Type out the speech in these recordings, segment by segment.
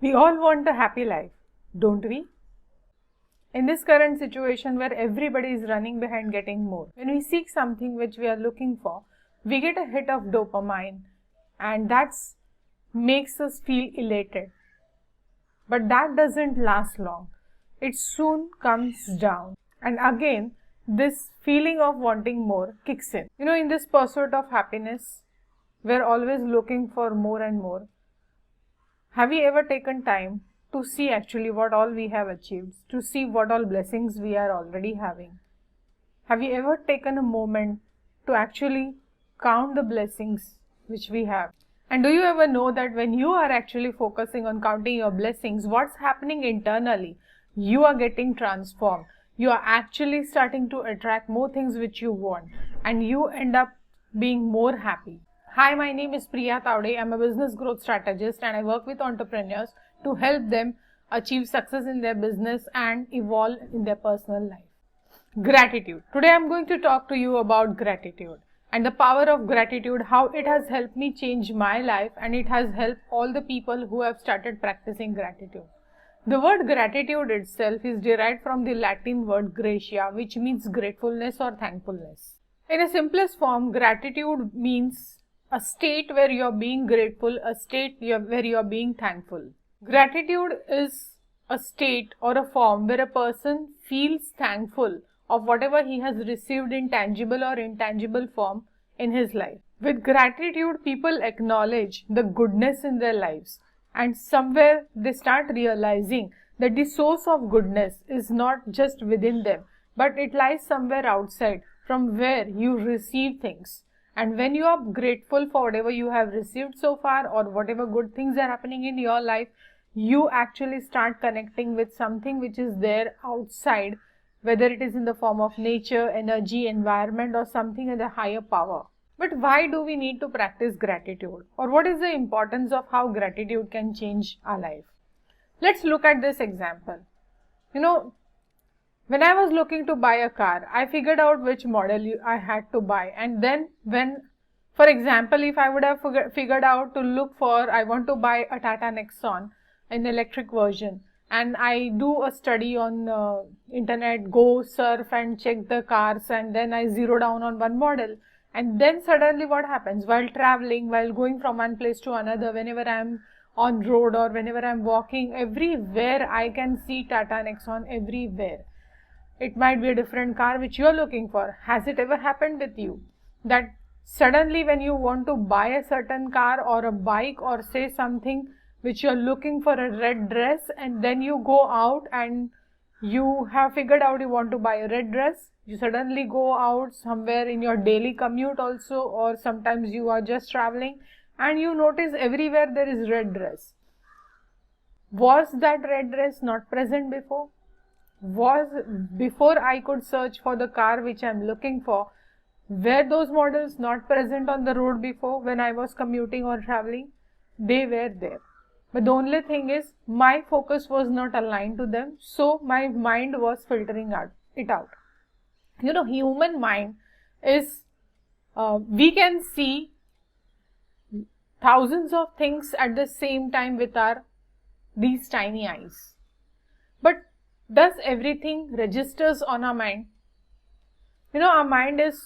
We all want a happy life, don't we? In this current situation where everybody is running behind getting more, when we seek something which we are looking for, we get a hit of dopamine and that makes us feel elated. But that doesn't last long. It soon comes down. And again, this feeling of wanting more kicks in. In this pursuit of happiness, we're always looking for more and more. Have you ever taken time to see actually what all we have achieved, to see what all blessings we are already having? Have you ever taken a moment to actually count the blessings which we have? And do you ever know that when you are actually focusing on counting your blessings, what's happening internally? You are getting transformed. You are actually starting to attract more things which you want, and you end up being more happy. Hi, my name is Priya Taude. I'm a business growth strategist and I work with entrepreneurs to help them achieve success in their business and evolve in their personal life. Gratitude. Today I'm going to talk to you about gratitude and the power of gratitude, how it has helped me change my life and it has helped all the people who have started practicing gratitude. The word gratitude itself is derived from the Latin word gratia, which means gratefulness or thankfulness. In a simplest form, gratitude means a state where you are being grateful, a state where you are being thankful. Gratitude is a state or a form where a person feels thankful of whatever he has received in tangible or intangible form in his life. With gratitude, people acknowledge the goodness in their lives, and somewhere they start realizing that the source of goodness is not just within them, but it lies somewhere outside from where you receive things. And when you are grateful for whatever you have received so far or whatever good things are happening in your life, you actually start connecting with something which is there outside, whether it is in the form of nature, energy, environment, or something in a higher power. But why do we need to practice gratitude? Or what is the importance of how gratitude can change our life? Let's look at this example. When I was looking to buy a car, I figured out which model I had to buy. And then for example, if I would have figured out to look for, I want to buy a Tata Nexon, an electric version. And I do a study on internet, go surf and check the cars, and then I zero down on one model. And then suddenly what happens? While traveling, while going from one place to another, whenever I'm on road or whenever I'm walking, everywhere I can see Tata Nexon everywhere. It might be a different car which you are looking for. Has it ever happened with you that suddenly when you want to buy a certain car or a bike or say something which you are looking for a red dress, and then you go out and you have figured out you want to buy a red dress, you suddenly go out somewhere in your daily commute also, or sometimes you are just traveling and you notice everywhere there is red dress. Was that red dress not present before? Before I could search for the car which I am looking for, were those models not present on the road before when I was commuting or traveling? They were there. But the only thing is, my focus was not aligned to them, so my mind was filtering it out. Human mind is, we can see thousands of things at the same time with these tiny eyes. But does everything registers on our mind? Our mind is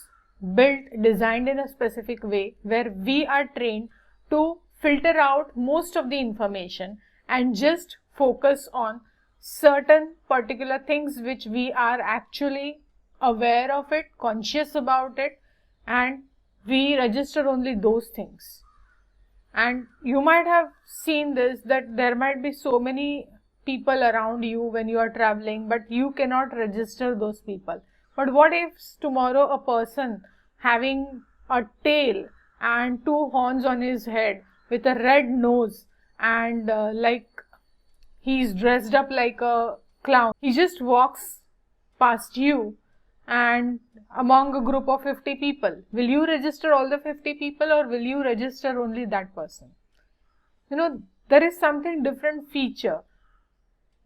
designed in a specific way where we are trained to filter out most of the information and just focus on certain particular things which we are actually aware of it, conscious about it, and we register only those things. And you might have seen this, that there might be so many people around you when you are traveling, but you cannot register those people. But what if tomorrow a person having a tail and two horns on his head with a red nose and like he's dressed up like a clown, he just walks past you and among a group of 50 people, will you register all the 50 people or will you register only that person? There is something different feature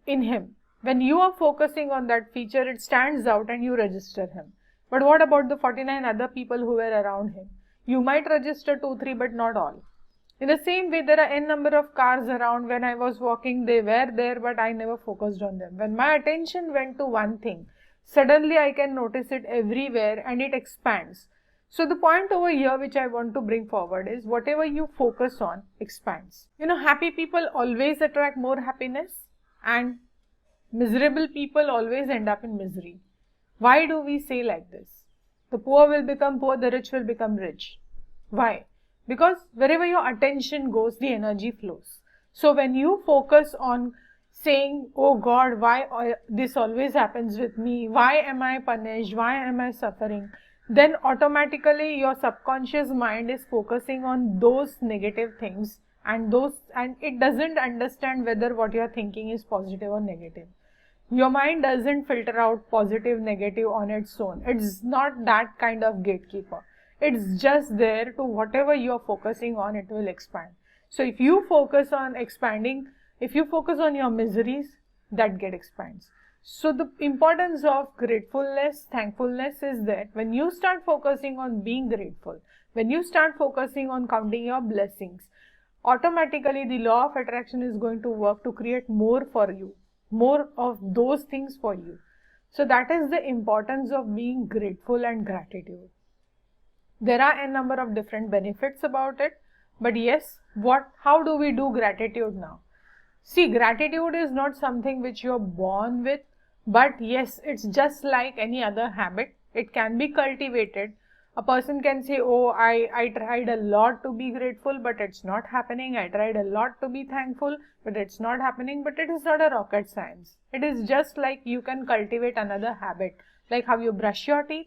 in him. When you are focusing on that feature, it stands out and you register him. But what about the 49 other people who were around him? You might register 2-3 but not all. In the same way, there are n number of cars around. When I was walking, they were there, but I never focused on them. When my attention went to one thing, suddenly I can notice it everywhere and it expands. So the point over here which I want to bring forward is whatever you focus on expands. Happy people always attract more happiness, and miserable people always end up in misery. Why do we say like this? The poor will become poor, the rich will become rich. Why? Because wherever your attention goes, the energy flows. So when you focus on saying, oh God, why this always happens with me? Why am I punished? Why am I suffering? Then automatically your subconscious mind is focusing on those negative things, and it doesn't understand whether what you're thinking is positive or negative. Your mind doesn't filter out positive, negative on its own. It's not that kind of gatekeeper. It's just there to whatever you're focusing on, it will expand. So if you focus on expanding, if you focus on your miseries, that expands. So the importance of gratefulness, thankfulness is that when you start focusing on being grateful, when you start focusing on counting your blessings, automatically the law of attraction is going to work to create more for you, more of those things for you. So that is the importance of being grateful and gratitude. There are a number of different benefits about it, but yes, how do we do gratitude now? See, gratitude is not something which you're born with, but yes, it's just like any other habit. It can be cultivated. A person can say, oh, I tried a lot to be grateful, but it's not happening. I tried a lot to be thankful, but it's not happening. But it is not a rocket science. It is just like you can cultivate another habit, like how you brush your teeth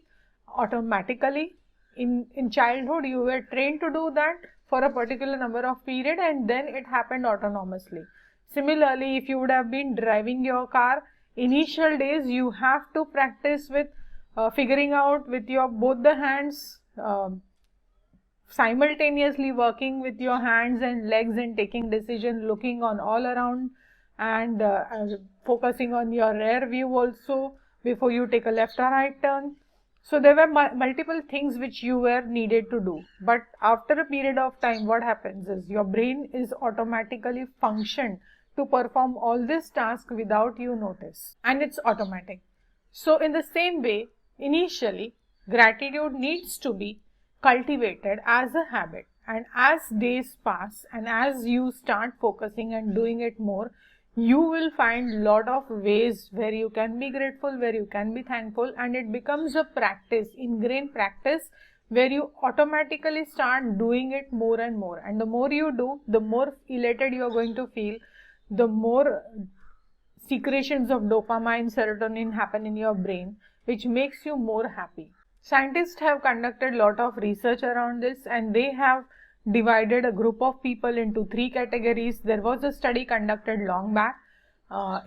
automatically. In childhood, you were trained to do that for a particular number of period, and then it happened autonomously. Similarly, if you would have been driving your car, initial days you have to practice with figuring out with your both the hands, simultaneously working with your hands and legs and taking decision, looking on all around, and focusing on your rear view also before you take a left or right turn. So there were multiple things which you were needed to do, but after a period of time, what happens is your brain is automatically functioned to perform all this task without you notice, and it's automatic. So in the same way, initially gratitude needs to be cultivated as a habit, and as days pass and as you start focusing and doing it more, you will find lot of ways where you can be grateful, where you can be thankful, and it becomes a practice, ingrained practice, where you automatically start doing it more and more. And the more you do, the more elated you are going to feel, the more secretions of dopamine, serotonin happen in your brain, which makes you more happy. Scientists have conducted a lot of research around this, and they have divided a group of people into 3 categories. There was a study conducted long back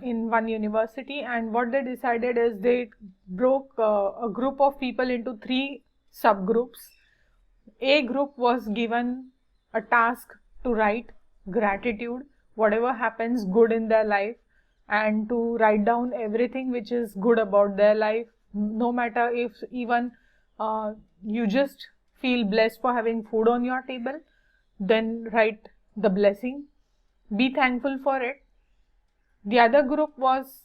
in one university, and what they decided is they broke a group of people into 3 subgroups. A group was given a task to write gratitude, whatever happens good in their life, and to write down everything which is good about their life, no matter if even you just feel blessed for having food on your table, then write the blessing, be thankful for it. The other group was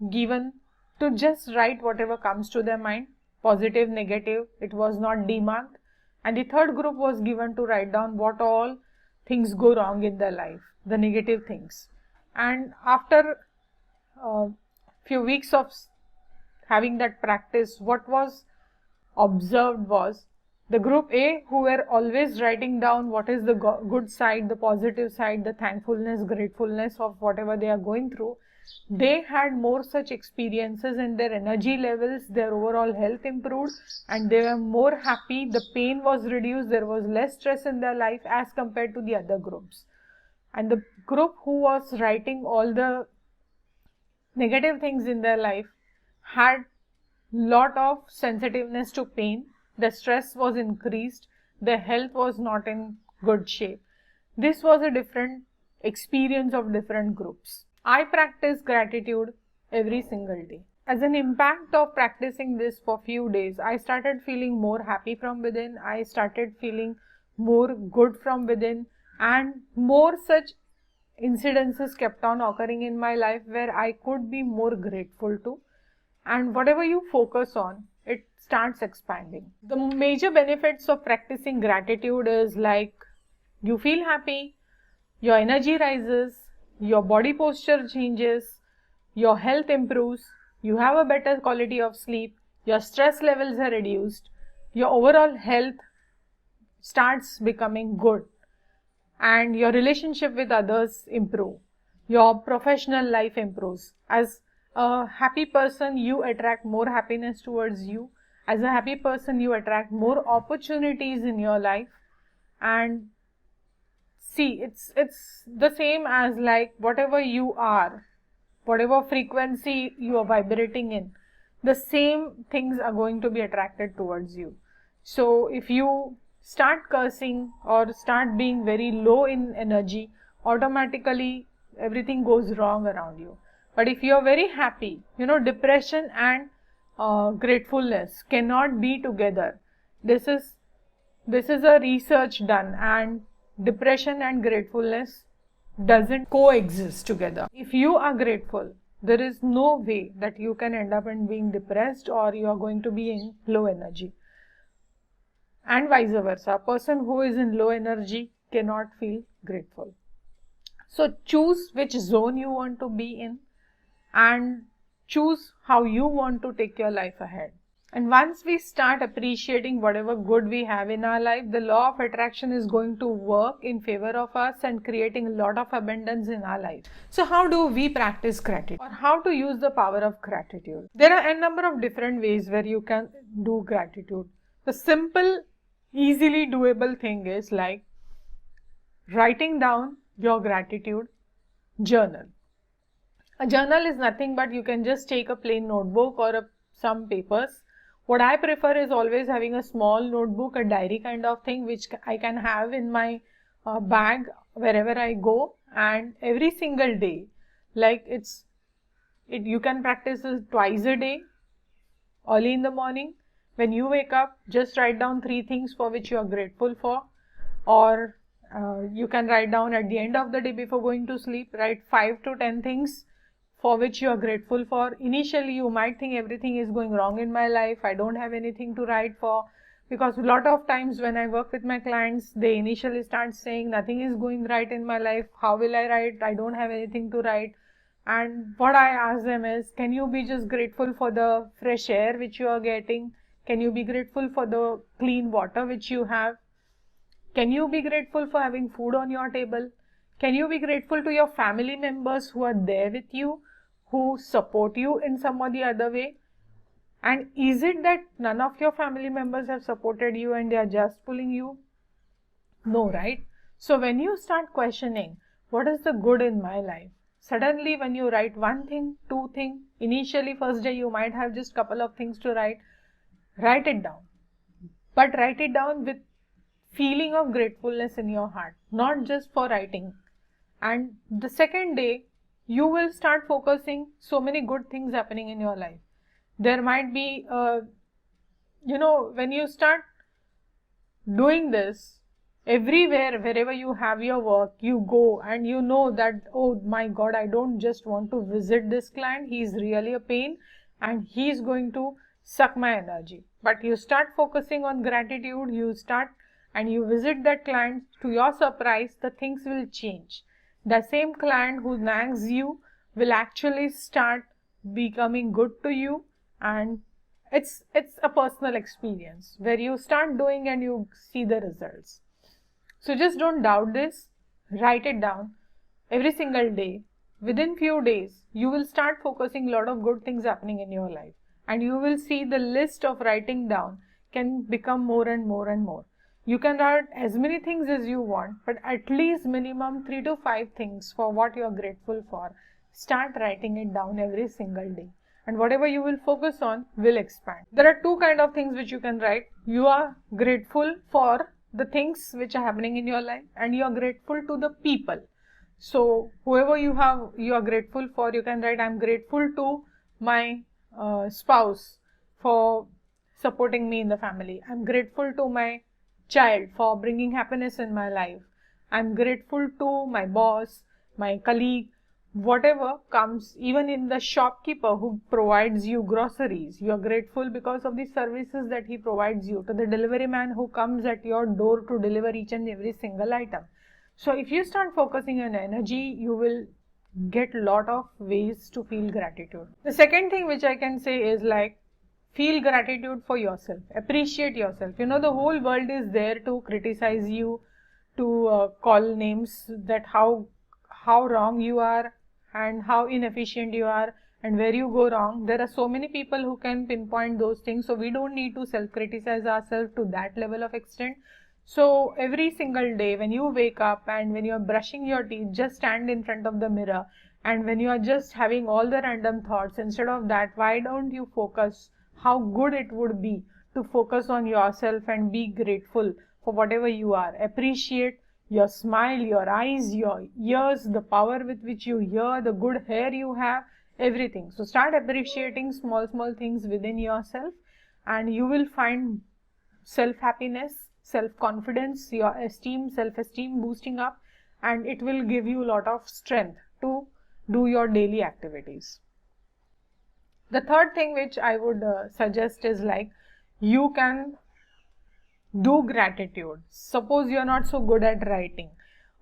given to just write whatever comes to their mind, positive, negative, it was not demarked. And the third group was given to write down what all things go wrong in their life, the negative things. And after a few weeks of having that practice, what was observed was the group A, who were always writing down what is the good side, the positive side, the thankfulness, gratefulness of whatever they are going through, they had more such experiences, and their energy levels, their overall health improved, and they were more happy, the pain was reduced, there was less stress in their life as compared to the other groups. And the group who was writing all the negative things in their life had lot of sensitiveness to pain, the stress was increased, their health was not in good shape. This was a different experience of different groups. I practice gratitude every single day. As an impact of practicing this for few days, I started feeling more happy from within, I started feeling more good from within, And more such incidences kept on occurring in my life where I could be more grateful to. And whatever you focus on, it starts expanding. The major benefits of practicing gratitude is like you feel happy, your energy rises, your body posture changes, your health improves, you have a better quality of sleep, your stress levels are reduced, your overall health starts becoming good, and your relationship with others improve, your professional life improves. As a happy person, you attract more happiness towards you. As a happy person, you attract more opportunities in your life. And see, it's the same as like whatever you are, whatever frequency you are vibrating in, the same things are going to be attracted towards you. So if you start cursing or start being very low in energy, automatically everything goes wrong around you. But if you are very happy, depression and gratefulness cannot be together. This is a research done, and depression and gratefulness doesn't coexist together. If you are grateful, there is no way that you can end up in being depressed or you are going to be in low energy. And vice versa, a person who is in low energy cannot feel grateful. So choose which zone you want to be in and choose how you want to take your life ahead. And once we start appreciating whatever good we have in our life, the law of attraction is going to work in favor of us and creating a lot of abundance in our life. So how do we practice gratitude, or how to use the power of gratitude? There are a number of different ways where you can do gratitude. The simple, easily doable thing is like writing down your gratitude journal. A journal is nothing but you can just take a plain notebook or some papers. What I prefer is always having a small notebook, a diary kind of thing, which I can have in my bag wherever I go. And every single day, like you can practice it twice a day, early in the morning. When you wake up, just write down 3 things for which you are grateful for. Or you can write down at the end of the day before going to sleep, write 5 to 10 things for which you are grateful for. Initially, you might think everything is going wrong in my life. I don't have anything to write for. Because a lot of times when I work with my clients, they initially start saying nothing is going right in my life. How will I write? I don't have anything to write. And what I ask them is, can you be just grateful for the fresh air which you are getting? Can you be grateful for the clean water which you have? Can you be grateful for having food on your table? Can you be grateful to your family members who are there with you, who support you in some or the other way? And is it that none of your family members have supported you and they are just pulling you? No, right? So when you start questioning, what is the good in my life? Suddenly when you write 1 thing, 2 things, initially first day you might have just couple of things to write it down. But write it down with feeling of gratefulness in your heart, not just for writing. And the second day, you will start focusing so many good things happening in your life. There might be, when you start doing this, everywhere, wherever you have your work, you go and you know that, oh my God, I don't just want to visit this client. He's really a pain and he's going to suck my energy. But you start focusing on gratitude, and you visit that client. To your surprise, the things will change. The same client who nags you will actually start becoming good to you, and it's a personal experience where you start doing and you see the results. So just don't doubt this. Write it down every single day. Within few days, you will start focusing a lot of good things happening in your life, and you will see the list of writing down can become more and more and more. You can write as many things as you want, but at least minimum 3 to 5 things for what you are grateful for. Start writing it down every single day. And whatever you will focus on will expand. There are 2 kind of things which you can write. You are grateful for the things which are happening in your life, and you are grateful to the people. So whoever you are grateful for, you can write, I'm grateful to my spouse for supporting me in the family. I'm grateful to my child for bringing happiness in my life. I'm grateful to my boss, my colleague, whatever comes, even in the shopkeeper who provides you groceries. You are grateful because of the services that he provides you, to the delivery man who comes at your door to deliver each and every single item. So if you start focusing on energy, you will get lot of ways to feel gratitude. The second thing which I can say is like, feel gratitude for yourself, appreciate yourself. You know, the whole world is there to criticize you, to call names, that how wrong you are and how inefficient you are and where you go wrong. There are so many people who can pinpoint those things, so we don't need to self-criticize ourselves to that level of extent. So every single day when you wake up and when you are brushing your teeth, just stand in front of the mirror, and when you are just having all the random thoughts, instead of that, why don't you focus how good it would be to focus on yourself and be grateful for whatever you are. Appreciate your smile, your eyes, your ears, the power with which you hear, the good hair you have, everything. So start appreciating small things within yourself, and you will find self-happiness, self-confidence, your self-esteem boosting up, and it will give you a lot of strength to do your daily activities. The third thing which I would suggest is like, you can do gratitude. Suppose you're not so good at writing,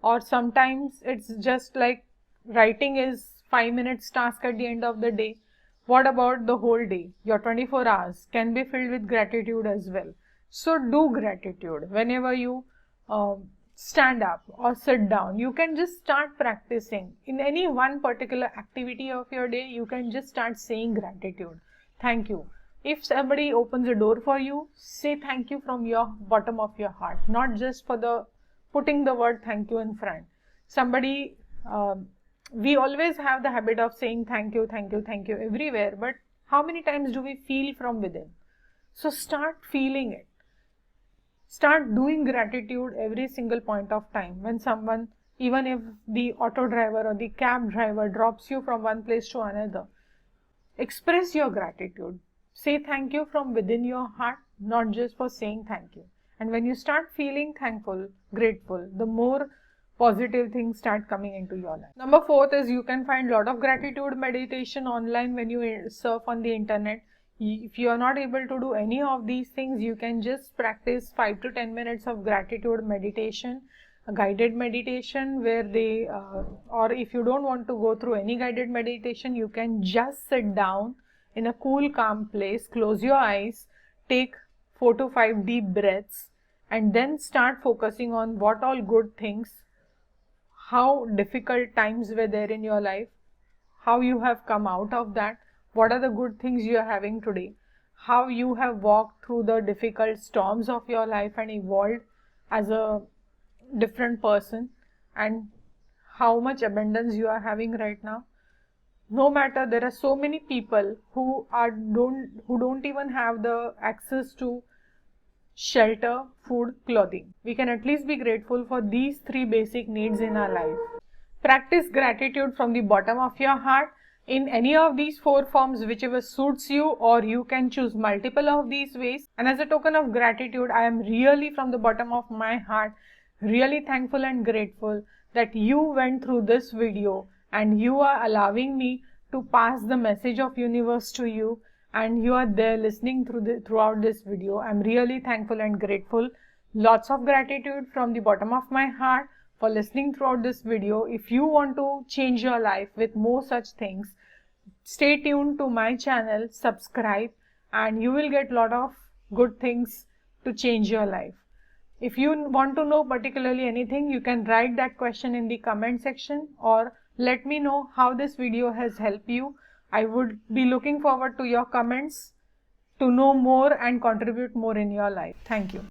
or sometimes it's just like writing is 5 minutes task at the end of the day. What about the whole day? Your 24 hours can be filled with gratitude as well. So do gratitude whenever you stand up or sit down. You can just start practicing in any one particular activity of your day. You can just start saying gratitude. Thank you. If somebody opens a door for you, say thank you from your bottom of your heart, not just for the putting the word thank you in front. Somebody, we always have the habit of saying thank you everywhere, but how many times do we feel from within? So start feeling it. Start doing gratitude every single point of time. When someone, even if the auto driver or the cab driver drops you from one place to another, express your gratitude. Say thank you from within your heart, not just for saying thank you. And when you start feeling thankful, grateful, the more positive things start coming into your life. Number 4 is, you can find a lot of gratitude meditation online when you surf on the internet. If you are not able to do any of these things, you can just practice 5 to 10 minutes of gratitude meditation, a guided meditation where they, or if you don't want to go through any guided meditation, you can just sit down in a cool, calm place, close your eyes, take 4 to 5 deep breaths, and then start focusing on what all good things, how difficult times were there in your life, how you have come out of that, what are the good things you are having today, how you have walked through the difficult storms of your life and evolved as a different person, and how much abundance you are having right now. No matter, there are so many people who don't even have the access to shelter, food, clothing. We can at least be grateful for these 3 basic needs in our life. Practice gratitude from the bottom of your heart in any of these 4 forms, whichever suits you, or you can choose multiple of these ways. And as a token of gratitude, I am really from the bottom of my heart really thankful and grateful that you went through this video and you are allowing me to pass the message of universe to you, and you are there listening throughout this video. I'm really thankful and grateful. Lots of gratitude from the bottom of my heart for listening throughout this video. If you want to change your life with more such things, stay tuned to my channel, subscribe, and you will get a lot of good things to change your life. If you want to know particularly anything, you can write that question in the comment section, or let me know how this video has helped you. I would be looking forward to your comments to know more and contribute more in your life. Thank you.